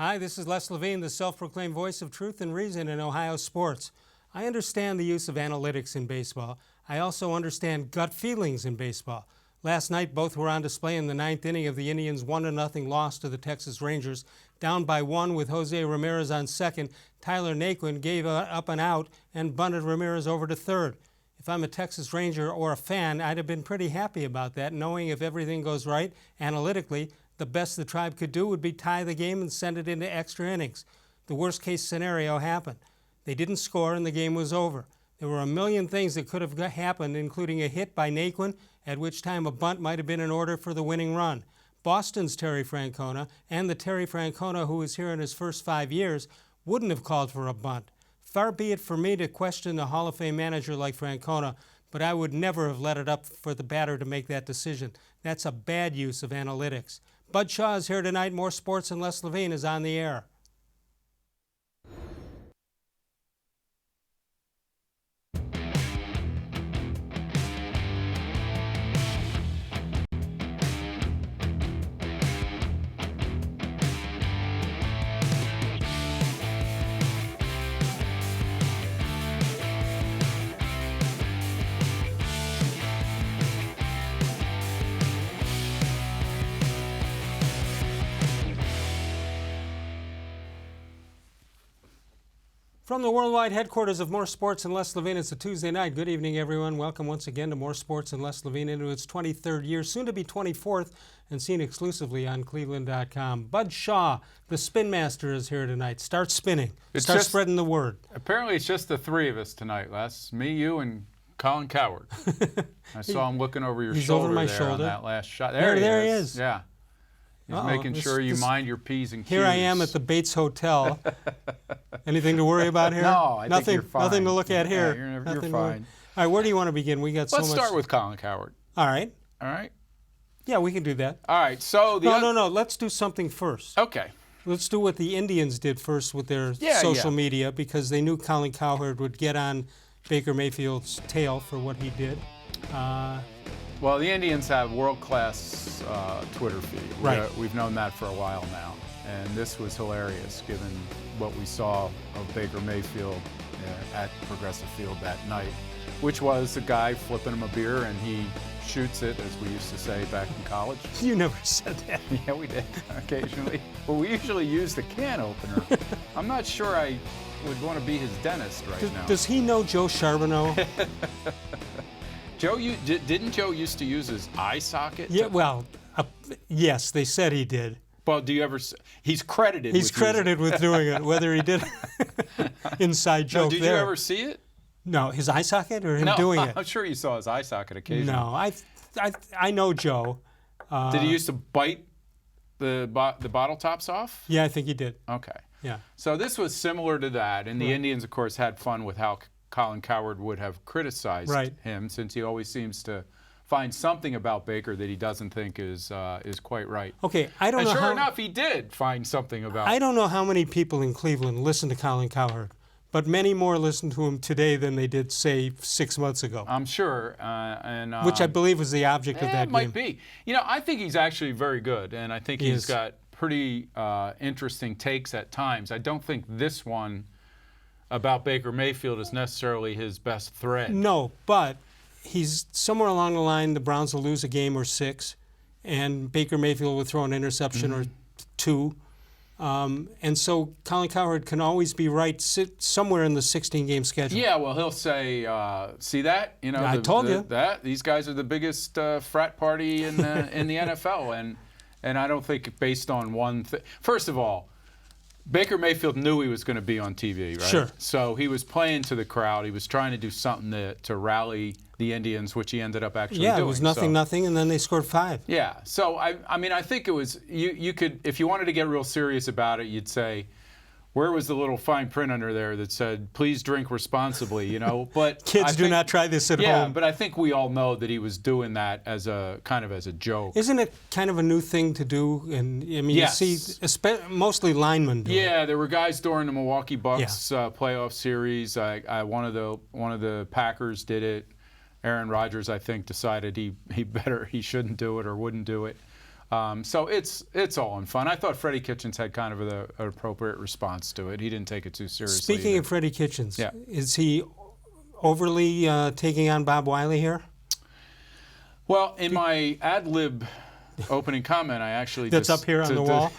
Hi, this is Les Levine, the self-proclaimed voice of truth and reason in Ohio sports. I understand the use of analytics in baseball. I also understand gut feelings in baseball. Last night, both were on display in the ninth inning of the Indians' 1-0 loss to the Texas Rangers. Down by one with Jose Ramirez on second, Tyler Naquin gave up an out and bunted Ramirez over to third. If I'm a Texas Ranger or a fan, I'd have been pretty happy about that, knowing if everything goes right analytically, the best the Tribe could do would be tie the game and send it into extra innings. The worst-case scenario happened. They didn't score and the game was over. There were a million things that could have happened, including a hit by Naquin, at which time a bunt might have been in order for the winning run. Boston's Terry Francona, and the Terry Francona who was here in his first 5 years, wouldn't have called for a bunt. Far be it for me to question a Hall of Fame manager like Francona, but I would never have let it up for the batter to make that decision. That's a bad use of analytics. Bud Shaw is here tonight. More Sports and Les Levine is on the air. From the worldwide headquarters of More Sports and Les Levine, it's a Tuesday night. Good evening, everyone. Welcome once again to More Sports and Les Levine into its 23rd year, soon to be 24th, and seen exclusively on cleveland.com. Bud Shaw, the Spin Master, is here tonight. Start spinning. Start spreading the word. Apparently, it's just the three of us tonight, Les. Me, you, and Colin Coward. I saw him looking over your shoulder over my there shoulder. on that last shot. There he is. Yeah. He's making sure you mind your P's and Q's. Here I am at the Bates Hotel. Anything to worry about here? No, I think you're fine. Nothing to look at here. Yeah, you're fine. All right, where do you want to begin? We got so much. Let's start with Colin Coward. All right. All right? Yeah, we can do that. All right, so No. Let's do something first. Okay. Let's do what the Indians did first with their social media, because they knew Colin Cowherd would get on Baker Mayfield's tail for what he did. Well, the Indians have world-class Twitter feed. Right. We've known that for a while now. And this was hilarious, given what we saw of Baker Mayfield at Progressive Field that night, which was a guy flipping him a beer, and he shoots it, as we used to say back in college. You never said that. Yeah, we did, occasionally. Well, we usually use the can opener. I'm not sure I would want to be his dentist now. Does he know Joe Charbonneau? Didn't Joe used to use his eye socket? Yeah, well, yes, they said he did. Well, do you ever? He's credited. He's credited with doing it. Whether he did, inside joke. Did you ever see it? No, his eye socket or him doing it. I'm sure you saw his eye socket occasionally. No, I know Joe. Did he used to bite the bottle tops off? Yeah, I think he did. Okay. Yeah. So this was similar to that, and the Indians, of course, had fun with how Colin Cowherd would have criticized him, since he always seems to find something about Baker that he doesn't think is quite right. Okay, I don't know. And sure enough, he did find something about. I don't know how many people in Cleveland listen to Colin Cowherd, but many more listen to him today than they did, say, 6 months ago. I'm sure, which I believe was the object of that game. Might be. You know, I think he's actually very good, and I think he's got pretty interesting takes at times. I don't think this one about Baker Mayfield is necessarily his best thread. No, but he's somewhere along the line, the Browns will lose a game or 6, and Baker Mayfield will throw an interception or 2. And so Colin Cowherd can always be right somewhere in the 16-game schedule. Yeah, well, he'll say, see that? You know, I told you. These guys are the biggest frat party in the NFL. And I don't think based on one thing. First of all, Baker Mayfield knew he was going to be on TV, right? Sure. So he was playing to the crowd. He was trying to do something to rally the Indians, which he ended up actually doing. Yeah, it was nothing, and then they scored 5. Yeah. So, I mean, I think it was, you could, if you wanted to get real serious about it, you'd say, where was the little fine print under there that said, please drink responsibly, you know? But kids do not try this at home. Yeah, but I think we all know that he was doing that as a kind of as a joke. Isn't it kind of a new thing to do? And I mean, yes. You see, mostly linemen do it. Yeah, there were guys during the Milwaukee Bucks playoff series. One of the Packers did it. Aaron Rodgers, I think, decided he shouldn't do it or wouldn't do it. So it's all in fun. I thought Freddie Kitchens had kind of an appropriate response to it. He didn't take it too seriously. Speaking of Freddie Kitchens, is he overly taking on Bob Wiley here? Well, in my ad lib opening comment, I actually that's up here on the wall.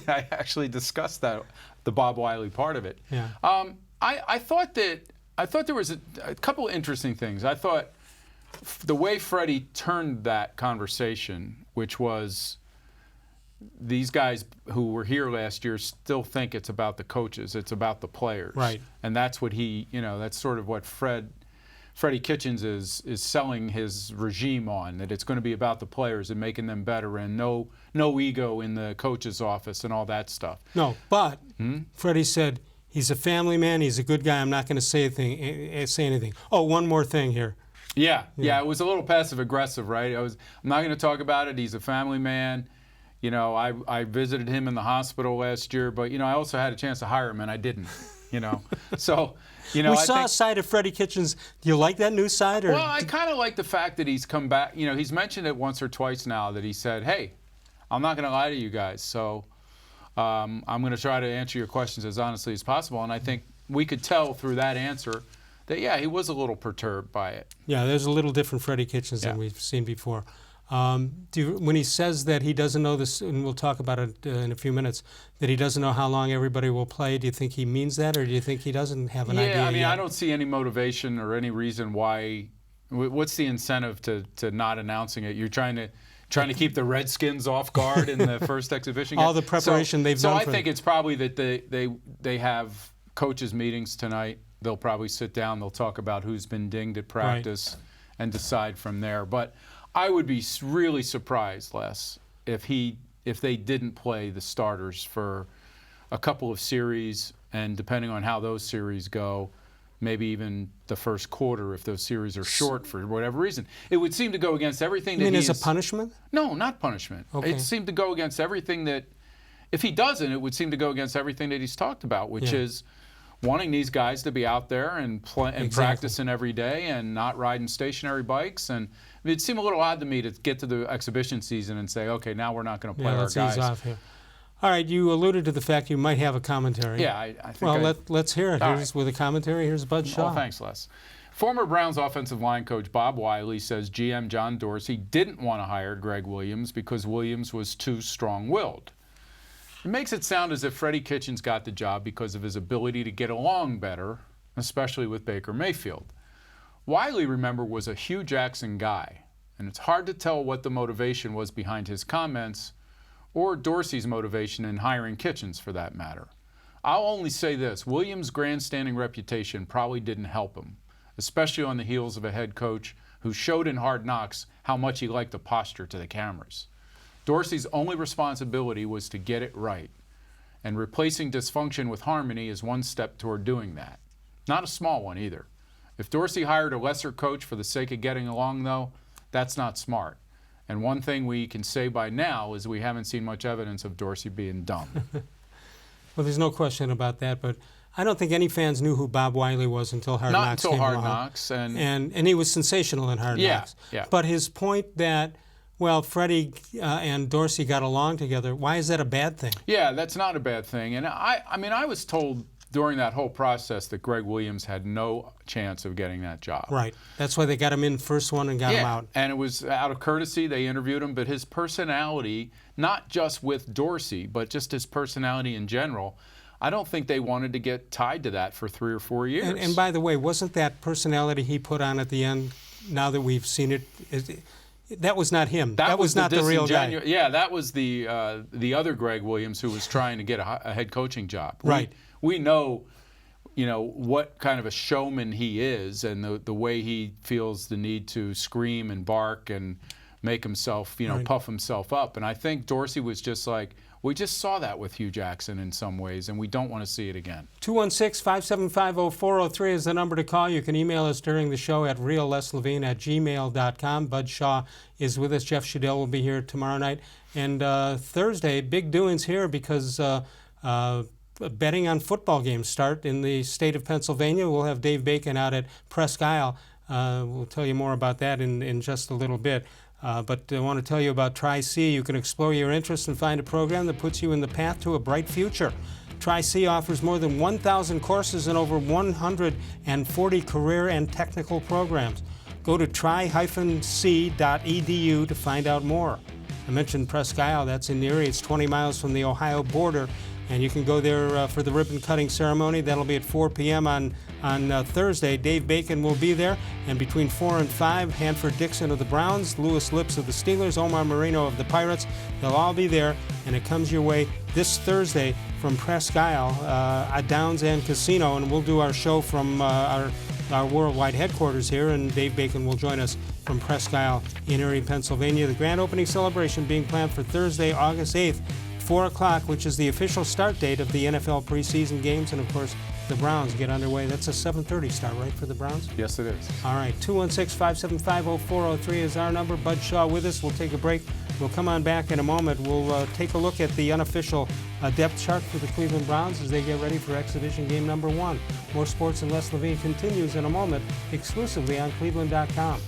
I actually discussed that, the Bob Wiley part of it. Yeah. I thought there was a couple of interesting things. I thought the way Freddie turned that conversation, which was these guys who were here last year still think it's about the coaches, it's about the players. Right. And that's what that's sort of what Freddie Kitchens is selling his regime on, that it's going to be about the players and making them better, and no ego in the coach's office and all that stuff. No, but Freddie said he's a family man, he's a good guy, I'm not going to say anything. Oh, one more thing here. Yeah, it was a little passive aggressive, right? I'm not going to talk about it. He's a family man. I visited him in the hospital last year, but I also had a chance to hire him and I didn't. So we saw a side of Freddie Kitchens. Do you like that new side? Or? Well, I kind of like the fact that he's come back. He's mentioned it once or twice now that he said, "Hey, I'm not going to lie to you guys. So I'm going to try to answer your questions as honestly as possible." And I think we could tell through that answer that he was a little perturbed by it. Yeah, there's a little different Freddie Kitchens than we've seen before. When he says that he doesn't know this, and we'll talk about it in a few minutes, that he doesn't know how long everybody will play, do you think he means that, or do you think he doesn't have an idea Yeah, I mean, yet? I don't see any motivation or any reason why. What's the incentive to not announcing it? You're trying to keep the Redskins off guard in the first exhibition game? All the preparation they've done. So I think it's probably that they have coaches meetings tonight. They'll probably sit down. They'll talk about who's been dinged at practice and decide from there. But I would be really surprised, Les, if they didn't play the starters for a couple of series, and depending on how those series go, maybe even the first quarter if those series are short for whatever reason. It would seem to go against everything that as a punishment? No, not punishment. Okay. It seemed to go against everything that, if he doesn't, it would seem to go against everything that he's talked about, which is wanting these guys to be out there and practicing every day and not riding stationary bikes. And it'd seem a little odd to me to get to the exhibition season and say, okay, now we're not going to play our guys. Let's ease off here. All right, you alluded to the fact you might have a commentary. Yeah, I think. Well, let's hear it. With a commentary, here's Bud Shaw. Oh, thanks, Les. Former Browns offensive line coach Bob Wiley says GM John Dorsey didn't want to hire Greg Williams because Williams was too strong-willed. It makes it sound as if Freddie Kitchens got the job because of his ability to get along better, especially with Baker Mayfield. Wiley, remember, was a Hugh Jackson guy, and it's hard to tell what the motivation was behind his comments or Dorsey's motivation in hiring Kitchens, for that matter. I'll only say this: Williams' grandstanding reputation probably didn't help him, especially on the heels of a head coach who showed in Hard Knocks how much he liked to posture to the cameras. Dorsey's only responsibility was to get it right, and replacing dysfunction with harmony is one step toward doing that. Not a small one either. If Dorsey hired a lesser coach for the sake of getting along, though, that's not smart. And one thing we can say by now is we haven't seen much evidence of Dorsey being dumb. Well, there's no question about that, but I don't think any fans knew who Bob Wiley was until Hard Knocks came along. Not until Hard Knocks. And he was sensational in Hard Knocks. Yeah. But his point that, well, Freddie and Dorsey got along together, why is that a bad thing? Yeah, that's not a bad thing. And I was told during that whole process that Greg Williams had no chance of getting that job. Right. That's why they got him in first one and got him out. And it was out of courtesy. They interviewed him, but his personality, not just with Dorsey, but just his personality in general, I don't think they wanted to get tied to that for 3 or 4 years. And by the way, wasn't that personality he put on at the end, now that we've seen it, that was not him. That was not the real guy. Yeah, that was the other Greg Williams who was trying to get a head coaching job. Right. We know, what kind of a showman he is, and the way he feels the need to scream and bark and make himself, puff himself up. And I think Dorsey was just like, we just saw that with Hugh Jackson in some ways, and we don't want to see it again. 216-575-0403 is the number to call. You can email us during the show at reallesLevine@gmail.com. Bud Shaw is with us. Jeff Shadell will be here tomorrow night. And Thursday, big doings here because betting on football games start in the state of Pennsylvania. We'll have Dave Bacon out at Presque Isle. We'll tell you more about that in just a little bit. But I want to tell you about Tri-C. You can explore your interests and find a program that puts you in the path to a bright future. Tri-C offers more than 1,000 courses and over 140 career and technical programs. Go to tri-c.edu to find out more. I mentioned Presque Isle, that's in Erie. It's 20 miles from the Ohio border, and you can go there for the ribbon cutting ceremony. That'll be at 4 p.m. on Thursday. Dave Bacon will be there, and between 4 and 5, Hanford Dixon of the Browns, Lewis Lips of the Steelers, Omar Marino of the Pirates. They'll all be there, and it comes your way this Thursday from Presque Isle at Downs End Casino, and we'll do our show from our worldwide headquarters here, and Dave Bacon will join us from Presque Isle in Erie, Pennsylvania. The grand opening celebration being planned for Thursday, August 8th, 4 o'clock, which is the official start date of the NFL preseason games, and of course, the Browns get underway. That's a 7:30 start, right, for the Browns? Yes, it is. All right, 216-575-0403 is our number. Bud Shaw with us. We'll take a break. We'll come on back in a moment. We'll take a look at the unofficial depth chart for the Cleveland Browns as they get ready for exhibition game number 1. More sports and Les Levine continues in a moment, exclusively on cleveland.com.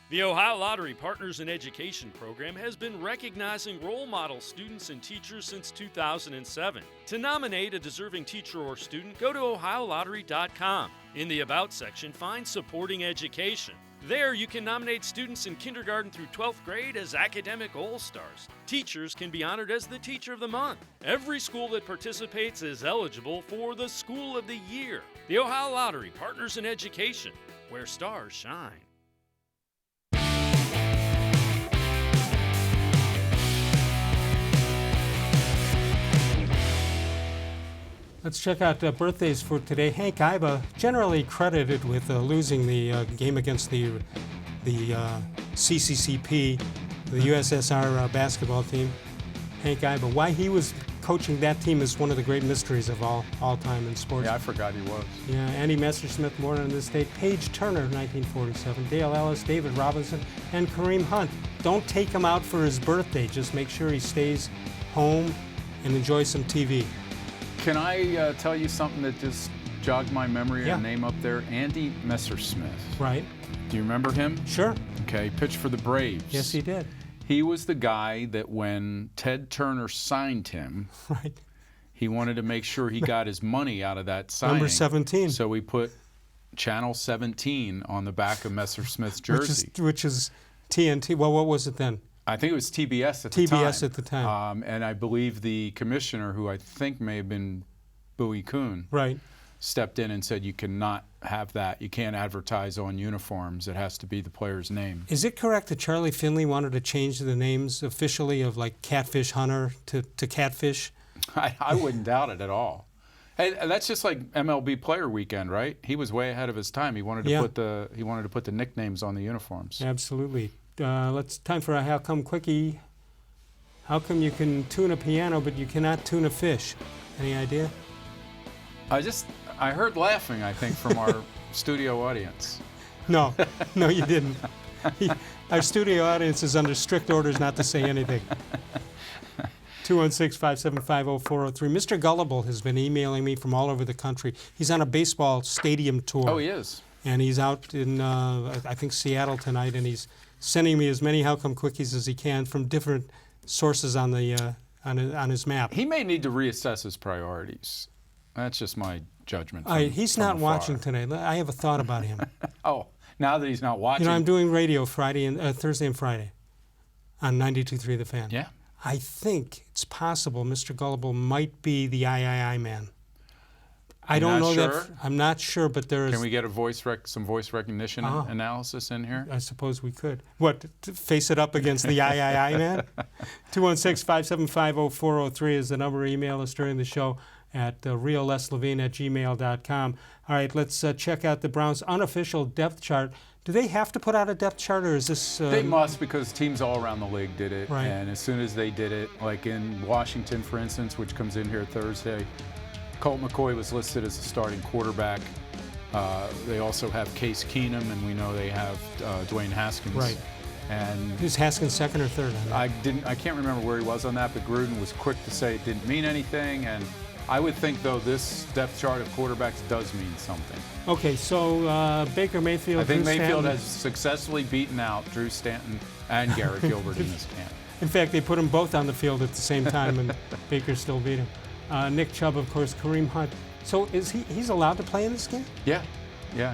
The Ohio Lottery Partners in Education program has been recognizing role model students and teachers since 2007. To nominate a deserving teacher or student, go to ohiolottery.com. In the About section, find Supporting Education. There, you can nominate students in kindergarten through 12th grade as academic all-stars. Teachers can be honored as the Teacher of the Month. Every school that participates is eligible for the School of the Year. The Ohio Lottery Partners in Education, where stars shine. Let's check out birthdays for today. Hank Iba, generally credited with losing the game against the CCCP, the USSR basketball team. Hank Iba, why he was coaching that team is one of the great mysteries of all time in sports. Yeah, I forgot he was. Yeah, Andy Messersmith, born on this date. Paige Turner, 1947. Dale Ellis, David Robinson, and Kareem Hunt. Don't take him out for his birthday. Just make sure he stays home and enjoys some TV. Can I tell you something that just jogged my memory? Yeah. A name up there, Andy Messersmith. Right. Do you remember him? Sure. Okay, pitched for the Braves. Yes, he did. He was the guy that when Ted Turner signed him, Right. he wanted to make sure he got his money out of that signing. Number 17. So we put Channel 17 on the back of Messersmith's jersey. Which is TNT. Well, what was it then? I think it was TBS at the time. TBS at the time. And I believe the commissioner, who I think may have been Bowie Kuhn, Right. stepped in and said, you cannot have that. You can't advertise on uniforms. It has to be the player's name. Is it correct that Charlie Finley wanted to change the names officially of like Catfish Hunter to Catfish? I wouldn't doubt it at all. Hey, that's just like MLB Player Weekend, right? He was way ahead of his time. He wanted to put the nicknames on the uniforms. Absolutely. Time for a How Come Quickie. How come you can tune a piano but you cannot tune a fish? Any idea? I heard laughing, I think, from our studio audience. No, you didn't. Our studio audience is under strict orders not to say anything. 216-575-0403. Mr. Gullible has been emailing me from all over the country. He's on a baseball stadium tour. Oh, he is. And he's out in, I think, Seattle tonight, and he's sending me as many How Come Quickies as he can from different sources on the on his map. He may need to reassess his priorities. That's just my judgment. He's not watching tonight. I have a thought about him. Oh, now that he's not watching. You know, I'm doing radio Friday and Thursday and Friday on 92.3 The Fan. Yeah. I think it's possible Mr. Gullible might be the III man. I don't know that. I'm not sure, but there is. Can we get a some voice recognition analysis in here? I suppose we could. What, to face it up against the III man? 216-575-0403 is the number. Email us during the show at realleslavine@gmail.com. All right, let's check out the Browns' unofficial depth chart. Do they have to put out a depth chart, or is this... They must, because teams all around the league did it. Right. And as soon as they did it, like in Washington, for instance, which comes in here Thursday, Colt McCoy was listed as a starting quarterback. They also have Case Keenum, and we know they have Dwayne Haskins. Right. And is Haskins second or third on that? I can't remember where he was on that, but Gruden was quick to say it didn't mean anything. And I would think, though, this depth chart of quarterbacks does mean something. Okay, so Baker Mayfield. I think Drew Mayfield Stanton has successfully beaten out Drew Stanton and Garrett Gilbert in this camp. In fact, they put them both on the field at the same time, and Baker still beat him. Nick Chubb, of course, Kareem Hunt. So is he's allowed to play in this game? Yeah,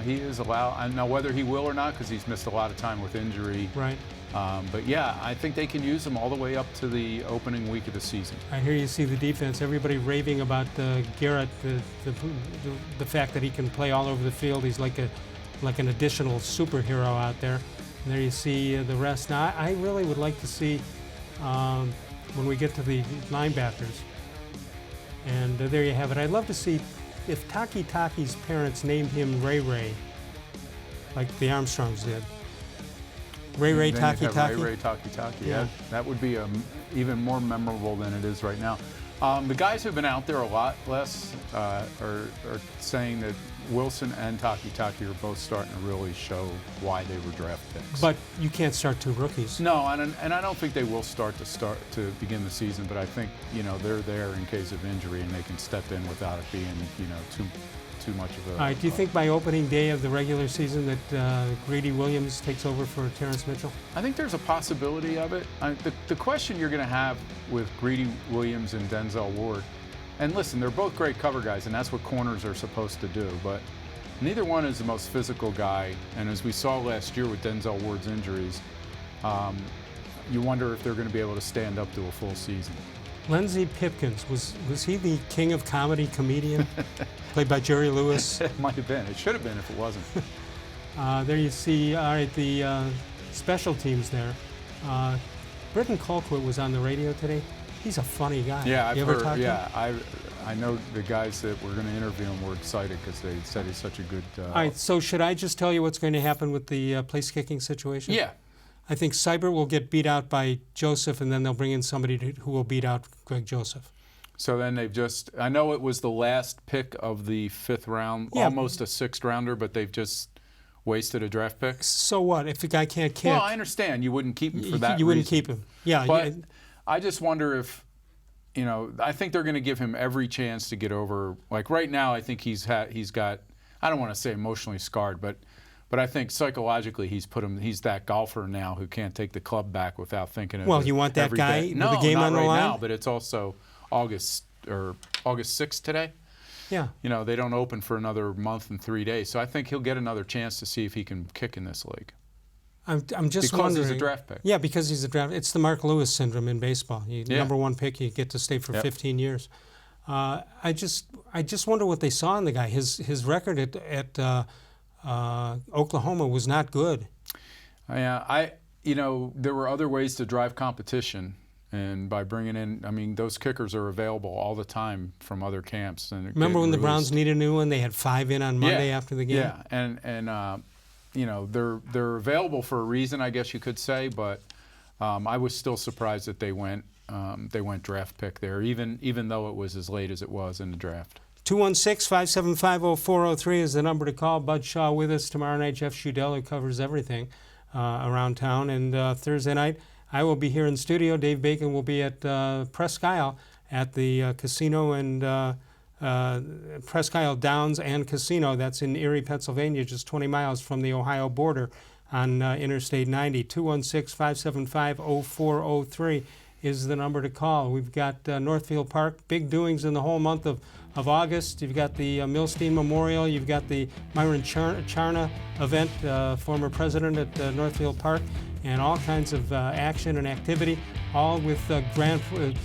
he is allowed. I don't know whether he will or not, because he's missed a lot of time with injury. Right. But yeah, I think they can use him all the way up to the opening week of the season. I hear you see the defense. Everybody raving about Garrett, the fact that he can play all over the field. He's like an additional superhero out there. And there you see the rest. Now, I really would like to see when we get to the linebackers. And there you have it. I'd love to see if Taki Taki's parents named him Ray Ray, like the Armstrongs did. Ray Ray Taki Taki. Ray Ray Taki Taki. Yeah. That would be even more memorable than it is right now. The guys who've been out there a lot less are saying that Wilson and Taki Taki are both starting to really show why they were draft picks. But you can't start two rookies. No, and I don't think they will start to begin the season. But I think they're there in case of injury, and they can step in without it being too much of a. All right. Do you think by opening day of the regular season that Greedy Williams takes over for Terrence Mitchell? I think there's a possibility of it. The question you're going to have with Greedy Williams and Denzel Ward, and listen, they're both great cover guys, and that's what corners are supposed to do, but neither one is the most physical guy, and as we saw last year with Denzel Ward's injuries, you wonder if they're going to be able to stand up to a full season. Lindsey Pipkins, was he the king of comedian, played by Jerry Lewis? It might have been. It should have been if it wasn't. There you see, all right, the special teams there. Britton Colquitt was on the radio today. He's a funny guy. Yeah, I've you ever heard. talked to him? I know the guys that were going to interview him were excited because they said he's such a good. All right, so should I just tell you what's going to happen with the place kicking situation? Yeah. I think Seibert will get beat out by Joseph, and then they'll bring in somebody who will beat out Greg Joseph. So then I know it was the last pick of the 5th round, almost a 6th rounder, but they've just wasted a draft pick. So what? If the guy can't kick. Well, I understand. You wouldn't keep him for that reason. You wouldn't keep him. Yeah. But I just wonder if, I think they're going to give him every chance to get over. Like right now, I think he's got, I don't want to say emotionally scarred, but I think psychologically he's that golfer now who can't take the club back without thinking of it. Well, you want that guy with the game on the line? No, not right now, but it's also August 6th today. Yeah. They don't open for another month and 3 days. So I think he'll get another chance to see if he can kick in this league. I'm just wondering. Because he's a draft pick. Yeah, because he's a draft. It's the Mark Lewis syndrome in baseball. Number one pick, you get to stay for 15 years. I just wonder what they saw in the guy. His record at Oklahoma was not good. Yeah, there were other ways to drive competition, and by bringing in, those kickers are available all the time from other camps. And remember when the Browns needed a new one? They had 5 in on Monday after the game. Yeah, and they're available for a reason, I guess you could say. But I was still surprised that they went draft pick there, even though it was as late as it was in the draft. 216-575-0403 is the number to call. Bud Shaw with us tomorrow night. Jeff Schudel, who covers everything around town. And Thursday night, I will be here in studio. Dave Bacon will be at Presque Isle at the casino and Presque Isle Downs and Casino. That's in Erie, Pennsylvania, just 20 miles from the Ohio border on Interstate 90. 216-575-0403 is the number to call. We've got Northfield Park, big doings in the whole month of August. You've got the Milstein Memorial. You've got the Myron Charna event, former president at Northfield Park, and all kinds of action and activity, all with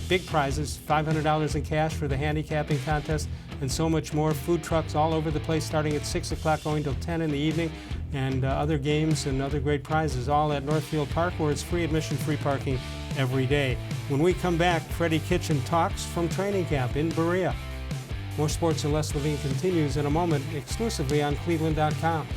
big prizes, $500 in cash for the handicapping contest, and so much more. Food trucks all over the place, starting at 6 o'clock, going till 10 in the evening, and other games and other great prizes, all at Northfield Park, where it's free admission, free parking every day. When we come back, Freddie Kitchen talks from training camp in Berea. More Sports and Les Levine continues in a moment, exclusively on cleveland.com.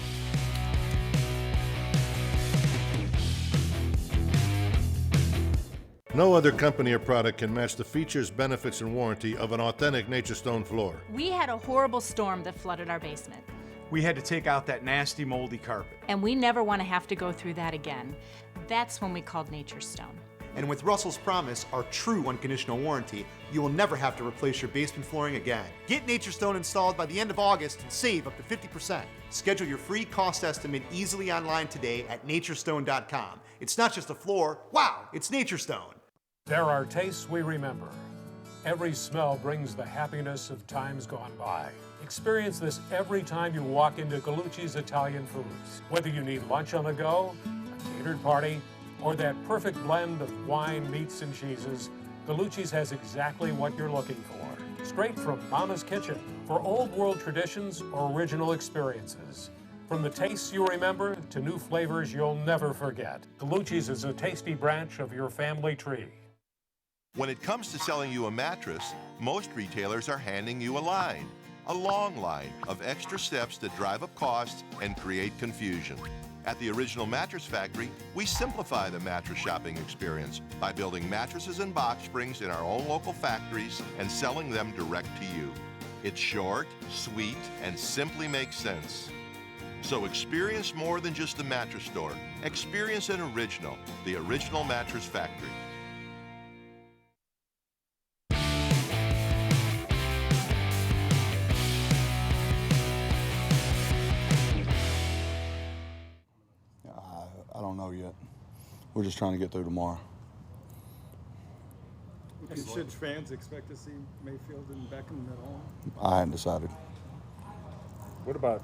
No other company or product can match the features, benefits, and warranty of an authentic Nature Stone floor. We had a horrible storm that flooded our basement. We had to take out that nasty moldy carpet. And we never want to have to go through that again. That's when we called Nature Stone. And with Russell's Promise, our true unconditional warranty, you will never have to replace your basement flooring again. Get Nature Stone installed by the end of August and save up to 50%. Schedule your free cost estimate easily online today at naturestone.com. It's not just a floor, wow, it's Nature Stone. There are tastes we remember. Every smell brings the happiness of times gone by. Experience this every time you walk into Gallucci's Italian Foods. Whether you need lunch on the go, a catered party, or that perfect blend of wine, meats, and cheeses, Gallucci's has exactly what you're looking for. Straight from Mama's Kitchen, for old world traditions or original experiences. From the tastes you remember to new flavors you'll never forget. Gallucci's is a tasty branch of your family tree. When it comes to selling you a mattress, most retailers are handing you a long line of extra steps that drive up costs and create confusion. At the Original Mattress Factory, we simplify the mattress shopping experience by building mattresses and box springs in our own local factories and selling them direct to you. It's short, sweet, and simply makes sense. So experience more than just a mattress store. Experience an original, the Original Mattress Factory. I don't know yet. We're just trying to get through tomorrow. Should fans expect to see Mayfield and Beckham at all? I haven't decided. What about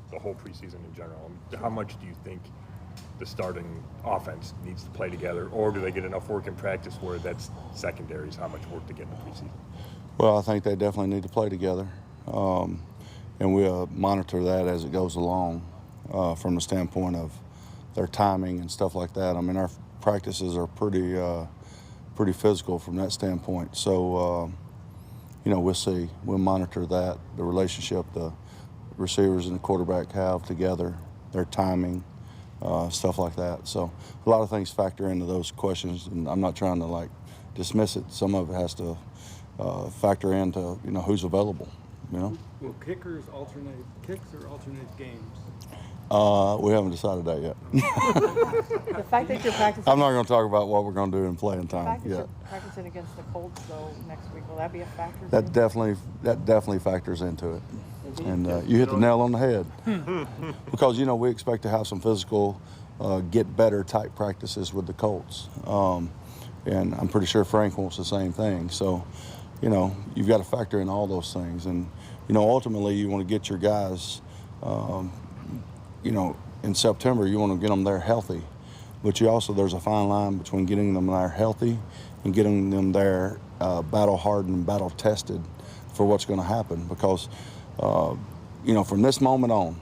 the whole preseason in general? How much do you think the starting offense needs to play together, or do they get enough work in practice where that's secondary is how much work to get in the preseason? Well, I think they definitely need to play together, and we'll monitor that as it goes along from the standpoint of their timing and stuff like that. I mean, our practices are pretty physical from that standpoint. So, we'll see. We'll monitor that, the relationship the receivers and the quarterback have together, their timing, stuff like that. So a lot of things factor into those questions, and I'm not trying to dismiss it. Some of it has to factor into who's available. Will kickers alternate kicks or alternate games? We haven't decided that yet. The fact that you're practicing. I'm not going to talk about what we're going to do in playing time yet. The fact that you're practicing against the Colts though next week, will that be a factor? That definitely factors into it. And you hit the nail on the head. Because we expect to have some physical, get better type practices with the Colts, and I'm pretty sure Frank wants the same thing. So, you've got to factor in all those things, and ultimately you want to get your guys. In September, you want to get them there healthy, but there's a fine line between getting them there healthy and getting them there battle hardened, battle tested for what's going to happen. Because, from this moment on,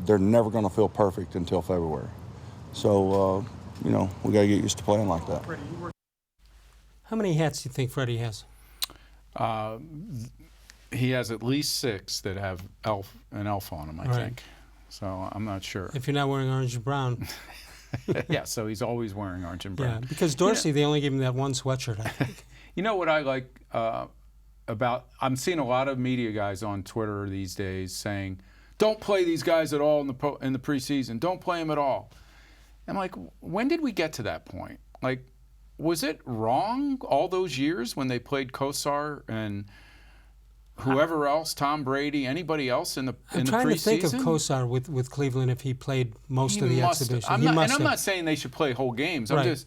they're never going to feel perfect until February. So, we got to get used to playing like that. How many hats do you think Freddie has? He has at least 6 that have an elf on them, I think. So I'm not sure. If you're not wearing orange and brown. Yeah, so he's always wearing orange and brown. Yeah, because Dorsey, they only gave him that one sweatshirt, I think. You know what I like I'm seeing a lot of media guys on Twitter these days saying, don't play these guys at all in the preseason. Don't play them at all. I'm like, when did we get to that point? Was it wrong all those years when they played Kosar and whoever else, Tom Brady, anybody else in the preseason? I'm trying to think of Kosar with Cleveland if he played most of the exhibition. I'm not saying they should play whole games. I'm just,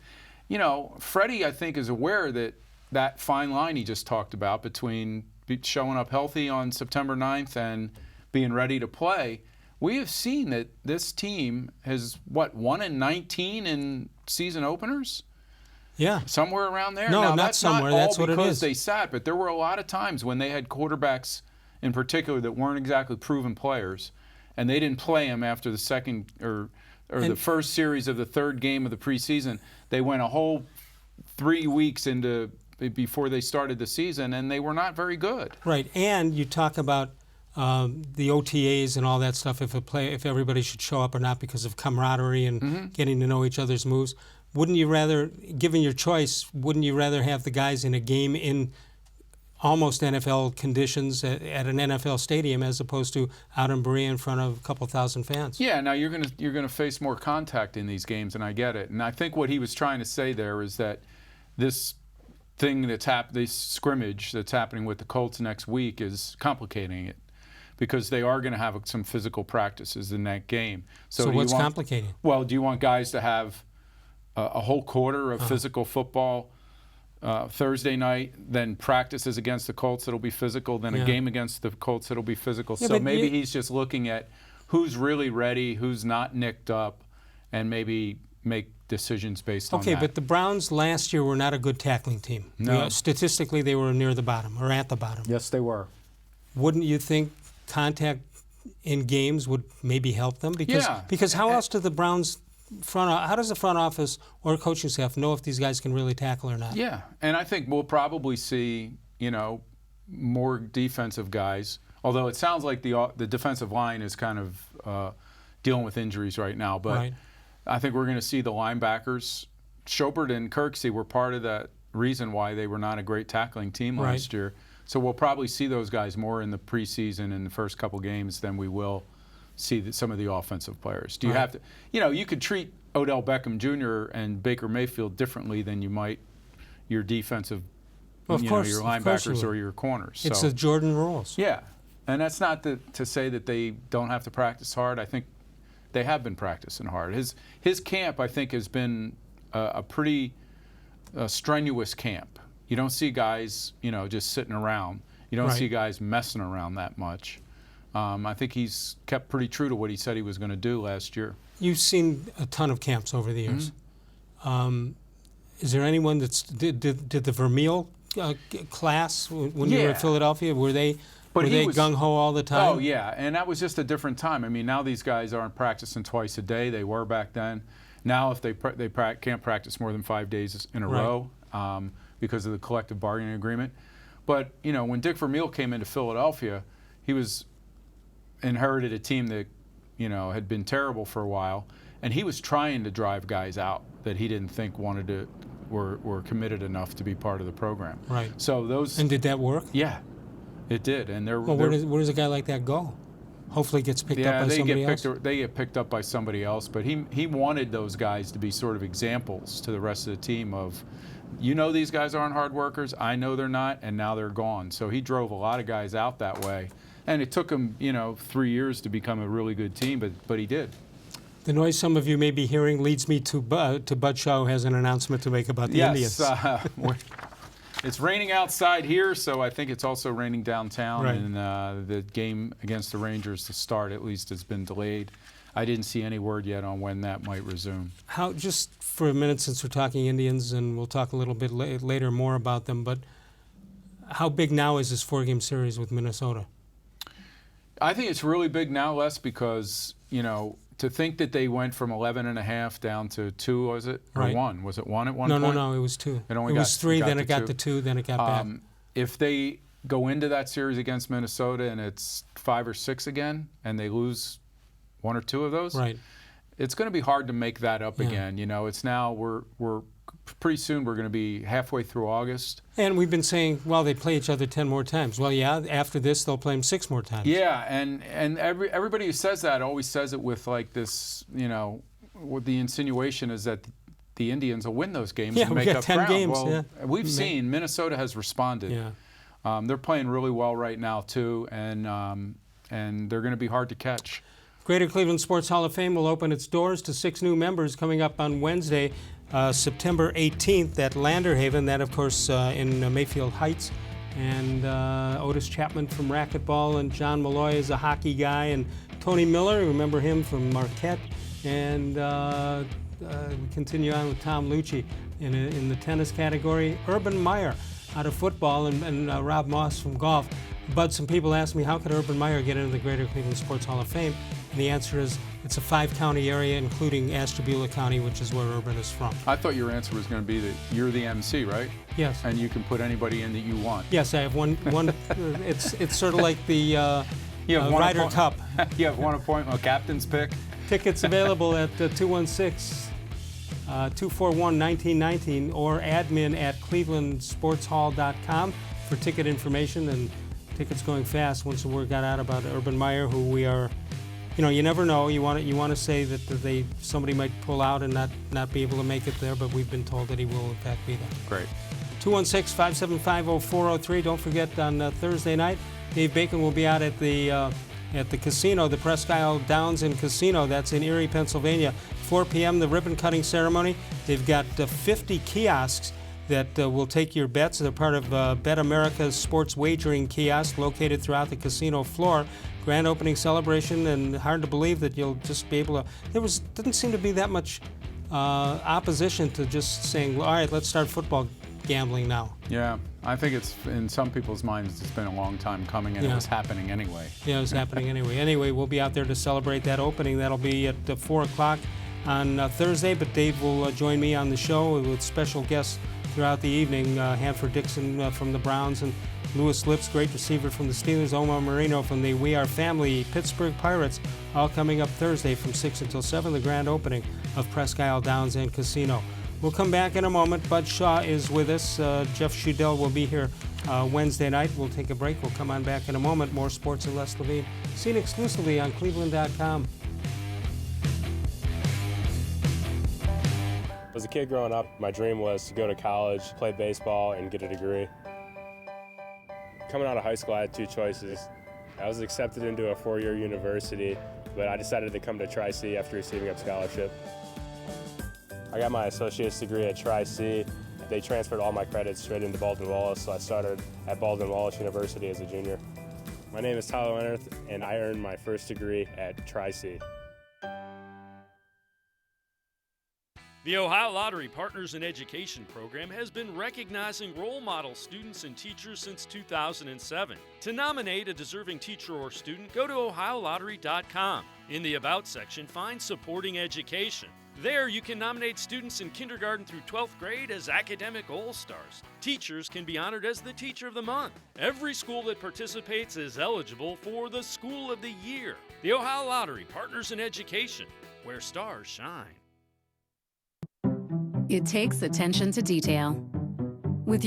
you know, Freddie, I think, is aware that that fine line he just talked about between showing up healthy on September 9th and being ready to play. We have seen that this team has, what, 1-19 in season openers? Yeah. Somewhere around there? No, now, not that's somewhere. Not all that's what it because is. they sat, but there were a lot of times when they had quarterbacks in particular that weren't exactly proven players, and they didn't play them after the second or the first series of the third game of the preseason. They went a whole 3 weeks before they started the season, and they were not very good. Right, and you talk about the OTAs and all that stuff. If everybody should show up or not because of camaraderie and getting to know each other's moves. Wouldn't you rather, given your choice, wouldn't you rather have the guys in a game in almost NFL conditions at an NFL stadium as opposed to out in Berea in front of a couple thousand fans? Yeah, now you're gonna face more contact in these games, and I get it. And I think what he was trying to say there is that this thing this scrimmage that's happening with the Colts next week is complicating it, because they are going to have some physical practices in that game. So what's complicating? Well, do you want guys to have a whole quarter of physical football Thursday night, then practices against the Colts that'll be physical, then a game against the Colts that'll be physical? Yeah, so maybe he's just looking at who's really ready, who's not nicked up, and maybe make decisions based on that. Okay, but the Browns last year were not a good tackling team. No. Statistically, they were near the bottom or at the bottom. Yes, they were. Wouldn't you think contact in games would maybe help them? Because how else do the Browns how does the front office or coaching staff know if these guys can really tackle or not? Yeah, and I think we'll probably see, you know, more defensive guys. Although it sounds like the defensive line is kind of dealing with injuries right now, but I think we're going to see the linebackers. Schobert and Kirksey were part of that reason why they were not a great tackling team last year. So we'll probably see those guys more in the preseason in the first couple games than we will see some of the offensive players. Do you have to, you know, you could treat Odell Beckham Jr. and Baker Mayfield differently than you might your defensive, your linebackers or your corners. It's so, the Jordan rules. Yeah, and that's not to say that they don't have to practice hard. I think they have been practicing hard. His camp, I think, has been a pretty strenuous camp. You don't see guys, you know, just sitting around. You don't see guys messing around that much. I think he's kept pretty true to what he said he was going to do last year. You've seen a ton of camps over the years. Is there anyone did the Vermeil class when you were in Philadelphia? Were they gung ho all the time? Oh yeah, and that was just a different time. I mean, now these guys aren't practicing twice a day. They were back then. Now, if they can't practice more than 5 days in a row because of the collective bargaining agreement. But you know, when Dick Vermeil came into Philadelphia, he inherited a team that, you know, had been terrible for a while, and he was trying to drive guys out that he didn't think were committed enough to be part of the program. Right. So those. And did that work? Yeah, it did. And where does a guy like that go? Hopefully, gets picked up by somebody else. They get picked up by somebody else. But he wanted those guys to be sort of examples to the rest of the team of, you know, these guys aren't hard workers. I know they're not, and now they're gone. So he drove a lot of guys out that way. And it took him, you know, 3 years to become a really good team, but he did. The noise some of you may be hearing leads me to Bud Shaw, who has an announcement to make about the Indians. Yes, it's raining outside here, so I think it's also raining downtown. Right. And the game against the Rangers to start, at least, has been delayed. I didn't see any word yet on when that might resume. Just for a minute, since we're talking Indians, and we'll talk a little bit later more about them, but how big now is this 4-game series with Minnesota? I think it's really big now, Les, because, you know, to think that they went from 11.5 down to 2, was it? Or 1? Was it 1 at one point? No, it was 2. It was 3, then it got to 2, then it got back. If they go into that series against Minnesota and it's 5 or 6 again, and they lose 1 or 2 of those, it's going to be hard to make that up again. You know, it's now we're pretty soon we're going to be halfway through August. And we've been saying, well, they play each other 10 more times. Well, yeah, after this they'll play them 6 more times. Yeah, and everybody who says that always says it with like this, you know, with the insinuation is that the Indians will win those games and make up 10 ground. games. Well, we've seen Minnesota has responded. Yeah. They're playing really well right now too, and they're going to be hard to catch. Greater Cleveland Sports Hall of Fame will open its doors to 6 new members coming up on Wednesday. September 18th at Landerhaven, that of course in Mayfield Heights. And Otis Chapman from racquetball, and John Malloy is a hockey guy, and Tony Miller, remember him from Marquette. And we continue on with Tom Lucci in the tennis category. Urban Meyer out of football, and Rob Moss from golf. But some people ask me, how could Urban Meyer get into the Greater Cleveland Sports Hall of Fame? And the answer is, it's a 5-county area, including Ashtabula County, which is where Urban is from. I thought your answer was going to be that you're the MC, right? Yes. And you can put anybody in that you want. Yes, I have one. It's sort of like the Ryder Cup. You have one appointment, a captain's pick. Tickets available at 216-241-1919 or admin at clevelandsportshall.com for ticket information, and tickets going fast once the word got out about Urban Meyer, who we are. You never know. You want to say that somebody might pull out and not be able to make it there, but we've been told that he will in fact be there. Great. 216-575-0403. Don't forget on Thursday night, Dave Bacon will be out at the casino, the Presque Isle Downs and Casino. That's in Erie, Pennsylvania. 4 p.m. the ribbon cutting ceremony. They've got 50 kiosks that will take your bets. They're part of Bet America's sports wagering kiosk located throughout the casino floor. Grand opening celebration, and hard to believe that you'll just be able to. Didn't seem to be that much opposition to just saying, all right, let's start football gambling now. Yeah, I think it's in some people's minds it's been a long time coming, and it was happening anyway. Yeah, it was happening anyway. Anyway, we'll be out there to celebrate that opening. That'll be at 4 o'clock on Thursday, but Dave will join me on the show with special guests throughout the evening. Hanford Dixon from the Browns, and Lewis Lips, great receiver from the Steelers, Omar Marino from the We Are Family Pittsburgh Pirates, all coming up Thursday from 6 until 7, the grand opening of Presque Isle Downs and Casino. We'll come back in a moment. Bud Shaw is with us. Jeff Shudell will be here Wednesday night. We'll take a break. We'll come on back in a moment. More sports and Les Levine, seen exclusively on cleveland.com. As a kid growing up, my dream was to go to college, play baseball, and get a degree. Coming out of high school, I had two choices. I was accepted into a 4-year university, but I decided to come to Tri-C after receiving a scholarship. I got my associate's degree at Tri-C. They transferred all my credits straight into Baldwin-Wallace, so I started at Baldwin-Wallace University as a junior. My name is Tyler Leonard, and I earned my first degree at Tri-C. The Ohio Lottery Partners in Education program has been recognizing role model students and teachers since 2007. To nominate a deserving teacher or student, go to ohiolottery.com. In the About section, find Supporting Education. There, you can nominate students in kindergarten through 12th grade as academic all-stars. Teachers can be honored as the Teacher of the Month. Every school that participates is eligible for the School of the Year. The Ohio Lottery Partners in Education, where stars shine. It takes attention to detail.